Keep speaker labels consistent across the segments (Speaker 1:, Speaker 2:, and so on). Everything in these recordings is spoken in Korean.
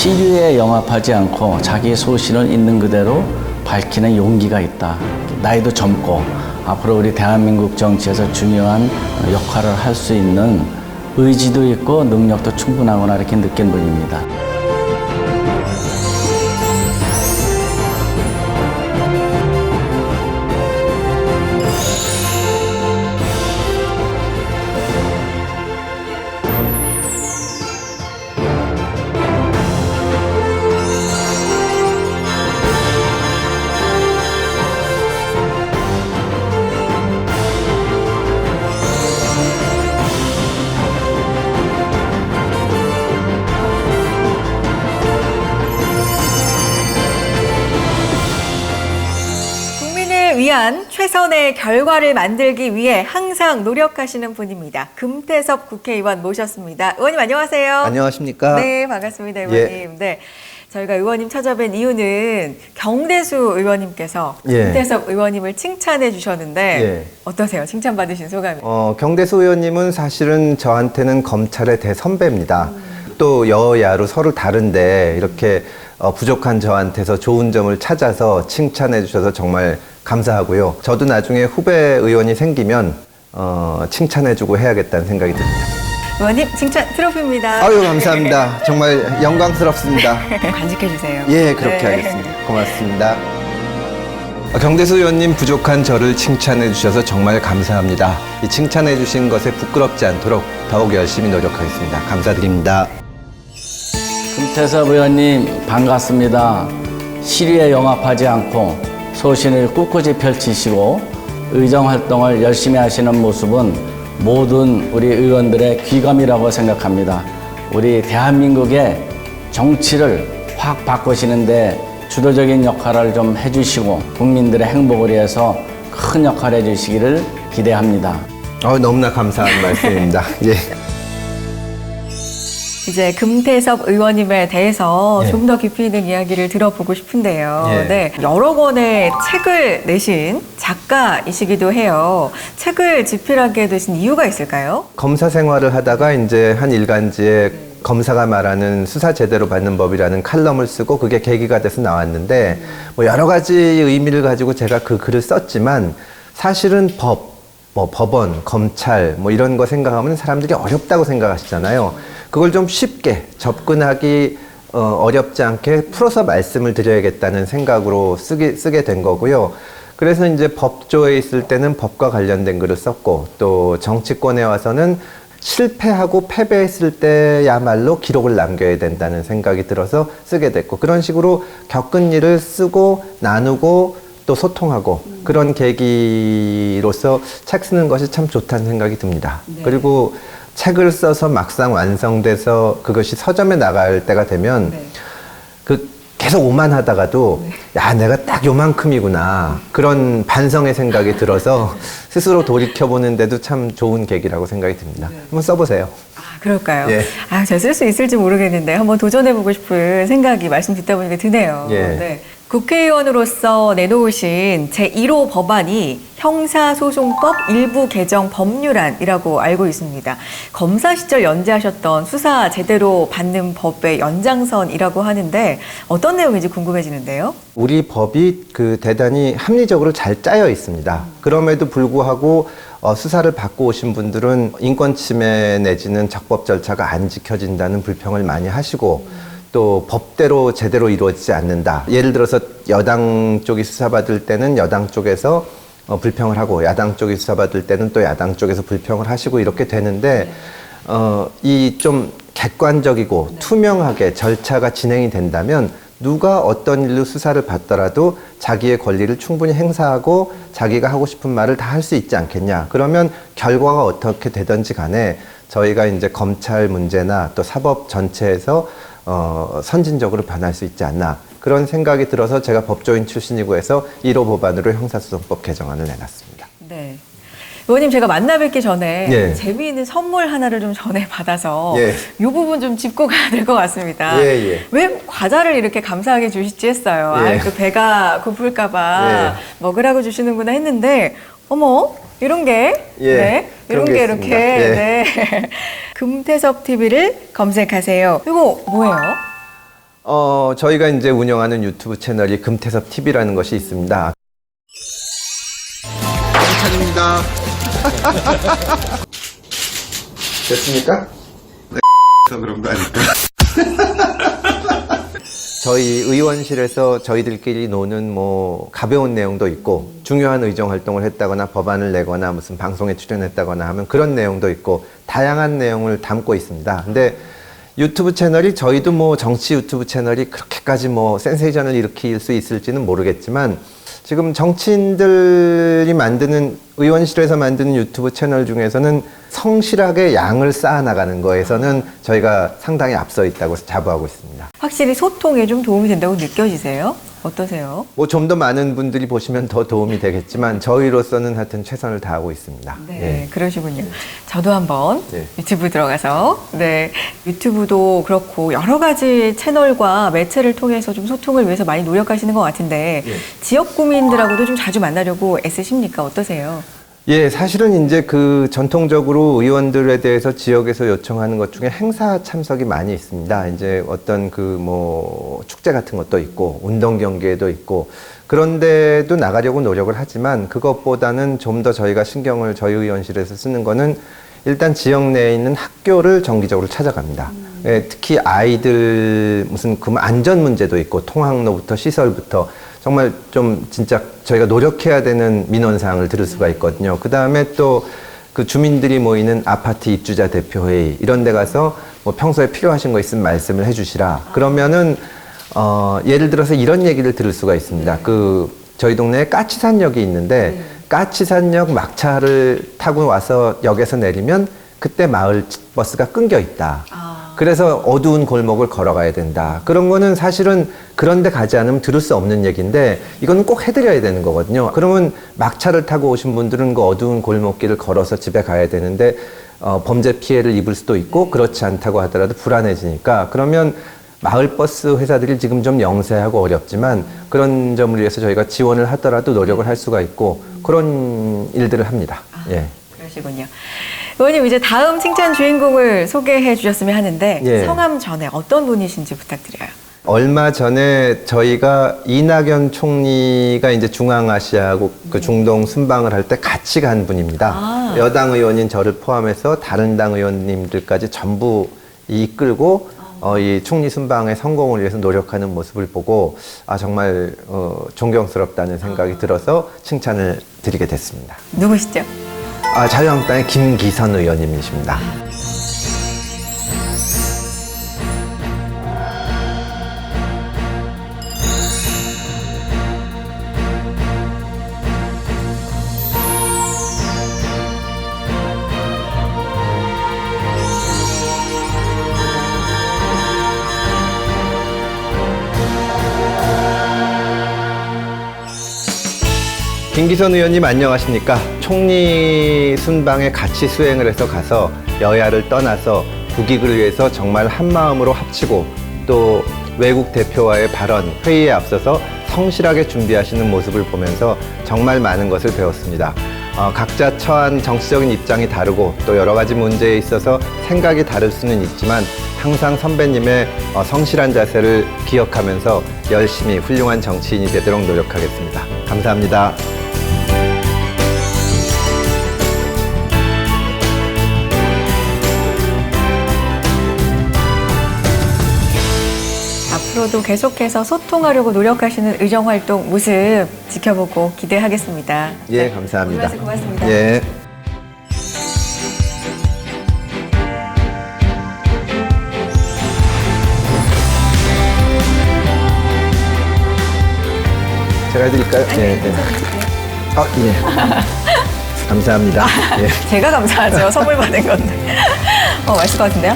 Speaker 1: 시류에 영합하지 않고 자기 소신을 있는 그대로 밝히는 용기가 있다. 나이도 젊고 앞으로 우리 대한민국 정치에서 중요한 역할을 할 수 있는 의지도 있고 능력도 충분하구나 이렇게 느낀 분입니다.
Speaker 2: 위한 최선의 결과를 만들기 위해 항상 노력하시는 분입니다. 금태섭 국회의원 모셨습니다. 의원님 안녕하세요.
Speaker 3: 안녕하십니까?
Speaker 2: 네, 반갑습니다, 의원님. 네, 저희가 의원님 찾아뵌 이유는 경대수 의원님께서 금태섭 의원님을 칭찬해 주셨는데 어떠세요? 칭찬받으신 소감이?
Speaker 3: 경대수 의원님은 사실은 저한테는 검찰의 대선배입니다. 또 여야로 서로 다른데 이렇게 부족한 저한테서 좋은 점을 찾아서 칭찬해 주셔서 정말 감사하고요. 저도 나중에 후배 의원이 생기면 칭찬해주고 해야겠다는 생각이 듭니다.
Speaker 2: 의원님 칭찬 트로피입니다.
Speaker 3: 아유 감사합니다. 정말 영광스럽습니다.
Speaker 2: 간직해 주세요.
Speaker 3: 예, 그렇게 하겠습니다. 고맙습니다. 경대수 의원님 부족한 저를 칭찬해 주셔서 정말 감사합니다. 이 칭찬해 주신 것에 부끄럽지 않도록 더욱 열심히 노력하겠습니다. 감사드립니다.
Speaker 1: 금태섭 의원님 반갑습니다. 시류에 영합하지 않고 소신을 꿋꿋이 펼치시고 의정활동을 열심히 하시는 모습은 모든 우리 의원들의 귀감이라고 생각합니다. 우리 대한민국의 정치를 확 바꾸시는데 주도적인 역할을 좀 해주시고 국민들의 행복을 위해서 큰 역할을 해주시기를 기대합니다.
Speaker 3: 너무나 감사한 말씀입니다. 예.
Speaker 2: 이제 금태섭 의원님에 대해서 좀 더 깊이 있는 이야기를 들어보고 싶은데요. 네, 여러 권의 책을 내신 작가이시기도 해요. 책을 집필하게 되신 이유가 있을까요?
Speaker 3: 검사 생활을 하다가 이제 한 일간지에 검사가 말하는 수사 제대로 받는 법이라는 칼럼을 쓰고 그게 계기가 돼서 나왔는데 뭐 여러 가지 의미를 가지고 제가 그 글을 썼지만 사실은 법원, 검찰 뭐 이런 거 생각하면 사람들이 어렵다고 생각하시잖아요. 그걸 좀 쉽게 접근하기 어렵지 않게 풀어서 말씀을 드려야겠다는 생각으로 쓰게 된 거고요. 그래서 이제 법조에 있을 때는 법과 관련된 글을 썼고 또 정치권에 와서는 실패하고 패배했을 때야말로 기록을 남겨야 된다는 생각이 들어서 쓰게 됐고 그런 식으로 겪은 일을 쓰고 나누고 또 소통하고 그런 계기로서 책 쓰는 것이 참 좋다는 생각이 듭니다. 그리고 책을 써서 막상 완성돼서 그것이 서점에 나갈 때가 되면 계속 오만하다가도 야 내가 딱 요만큼이구나 그런 반성의 생각이 들어서 스스로 돌이켜보는데도 참 좋은 계기라고 생각이 듭니다. 한번 써보세요.
Speaker 2: 그럴까요?
Speaker 3: 예.
Speaker 2: 제가 쓸 수 있을지 모르겠는데 한번 도전해보고 싶은 생각이 말씀 듣다 보니까 드네요. 네. 국회의원으로서 내놓으신 제1호 법안이 형사소송법 일부 개정 법률안이라고 알고 있습니다. 검사 시절 연재하셨던 수사 제대로 받는 법의 연장선이라고 하는데 어떤 내용인지 궁금해지는데요.
Speaker 3: 우리 법이 대단히 합리적으로 잘 짜여 있습니다. 그럼에도 불구하고 수사를 받고 오신 분들은 인권 침해 내지는 적법 절차가 안 지켜진다는 불평을 많이 하시고 또 법대로 제대로 이루어지지 않는다. 예를 들어서 여당 쪽이 수사받을 때는 여당 쪽에서 불평을 하고 야당 쪽이 수사받을 때는 또 야당 쪽에서 불평을 하시고 이렇게 되는데 이 좀 객관적이고 투명하게 절차가 진행이 된다면 누가 어떤 일로 수사를 받더라도 자기의 권리를 충분히 행사하고 자기가 하고 싶은 말을 다 할 수 있지 않겠냐. 그러면 결과가 어떻게 되든지 간에 저희가 이제 검찰 문제나 또 사법 전체에서 선진적으로 변할 수 있지 않나 그런 생각이 들어서 제가 법조인 출신이고 해서 1호 법안으로 형사소송법 개정안을 내놨습니다.
Speaker 2: 네. 의원님 제가 만나 뵙기 전에 재미있는 선물 하나를 좀 전에 받아서 이 부분 좀 짚고 가야 될 것 같습니다. 왜 과자를 이렇게 감사하게 주실지 했어요. 또 배가 고플까 봐 먹으라고 주시는구나 했는데 어머 이런 게 이런 게 이렇게 금태섭 TV를 검색하세요. 이거 뭐예요?
Speaker 3: 저희가 이제 운영하는 유튜브 채널이 금태섭 TV라는 것이 있습니다.
Speaker 4: 찬입니다.
Speaker 3: 됐습니까?
Speaker 4: 그래서 그런 거 아닐까?
Speaker 3: 저희 의원실에서 저희들끼리 노는 뭐 가벼운 내용도 있고 중요한 의정 활동을 했다거나 법안을 내거나 무슨 방송에 출연했다거나 하면 그런 내용도 있고 다양한 내용을 담고 있습니다. 근데 유튜브 채널이 저희도 뭐 정치 유튜브 채널이 그렇게까지 뭐 센세이션을 일으킬 수 있을지는 모르겠지만 지금 정치인들이 만드는 의원실에서 만드는 유튜브 채널 중에서는 성실하게 양을 쌓아나가는 거에서는 저희가 상당히 앞서 있다고 자부하고 있습니다.
Speaker 2: 확실히 소통에 좀 도움이 된다고 느껴지세요? 어떠세요?
Speaker 3: 뭐 좀 더 많은 분들이 보시면 더 도움이 되겠지만 저희로서는 하여튼 최선을 다하고 있습니다.
Speaker 2: 네, 그러시군요. 저도 한번
Speaker 3: 네.
Speaker 2: 유튜브 들어가서 유튜브도 그렇고 여러 가지 채널과 매체를 통해서 좀 소통을 위해서 많이 노력하시는 것 같은데 지역 구민들하고도 좀 자주 만나려고 애쓰십니까? 어떠세요?
Speaker 3: 예, 사실은 이제 그 전통적으로 의원들에 대해서 지역에서 요청하는 것 중에 행사 참석이 많이 있습니다. 이제 어떤 그 뭐 축제 같은 것도 있고 운동 경기에도 있고 그런데도 나가려고 노력을 하지만 그것보다는 좀 더 저희가 신경을 저희 의원실에서 쓰는 거는 일단 지역 내에 있는 학교를 정기적으로 찾아갑니다. 예, 특히 아이들 무슨 그 안전 문제도 있고 통학로부터 시설부터 정말 좀 진짜 저희가 노력해야 되는 민원사항을 들을 수가 있거든요. 그 다음에 또 그 주민들이 모이는 아파트 입주자 대표회의 이런 데 가서 뭐 평소에 필요하신 거 있으면 말씀을 해주시라. 그러면은 예를 들어서 이런 얘기를 들을 수가 있습니다. 그 저희 동네에 까치산역이 있는데 까치산역 막차를 타고 와서 역에서 내리면 그때 마을 버스가 끊겨 있다. 그래서 어두운 골목을 걸어가야 된다. 그런 거는 사실은 그런데 가지 않으면 들을 수 없는 얘기인데 이거는 꼭 해드려야 되는 거거든요. 그러면 막차를 타고 오신 분들은 그 어두운 골목길을 걸어서 집에 가야 되는데 범죄 피해를 입을 수도 있고 그렇지 않다고 하더라도 불안해지니까 그러면 마을버스 회사들이 지금 좀 영세하고 어렵지만 그런 점을 위해서 저희가 지원을 하더라도 노력을 할 수가 있고 그런 일들을 합니다. 예.
Speaker 2: 그러시군요. 의원님 이제 다음 칭찬 주인공을 소개해 주셨으면 하는데
Speaker 3: 예.
Speaker 2: 성함 전에 어떤 분이신지 부탁드려요.
Speaker 3: 얼마 전에 저희가 이낙연 총리가 이제 중앙아시아하고 그 중동 순방을 할 때 같이 간 분입니다. 여당 의원인 저를 포함해서 다른 당 의원님들까지 전부 이끌고 이 총리 순방의 성공을 위해서 노력하는 모습을 보고 정말 존경스럽다는 생각이 들어서 칭찬을 드리게 됐습니다.
Speaker 2: 누구시죠?
Speaker 3: 자유한국당의 김기선 의원님이십니다. 김기선 의원님 안녕하십니까? 총리 순방에 같이 수행을 해서 가서 여야를 떠나서 국익을 위해서 정말 한마음으로 합치고 또 외국 대표와의 발언, 회의에 앞서서 성실하게 준비하시는 모습을 보면서 정말 많은 것을 배웠습니다. 각자 처한 정치적인 입장이 다르고 또 여러 가지 문제에 있어서 생각이 다를 수는 있지만 항상 선배님의 성실한 자세를 기억하면서 열심히 훌륭한 정치인이 되도록 노력하겠습니다. 감사합니다.
Speaker 2: 앞으로도 계속해서 소통하려고 노력하시는 의정활동 모습 지켜보고 기대하겠습니다.
Speaker 3: 예, 감사합니다.
Speaker 2: 오늘 말씀 고맙습니다.
Speaker 3: 예. 제가 해드릴까요? 예. 예. 감사합니다. 예.
Speaker 2: 제가 감사하죠. 선물 받은 건데. 맛있을 것 같은데요?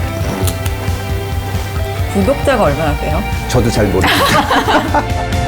Speaker 2: 구독자가 얼마나 돼요?
Speaker 3: 저도 잘 모르겠어요.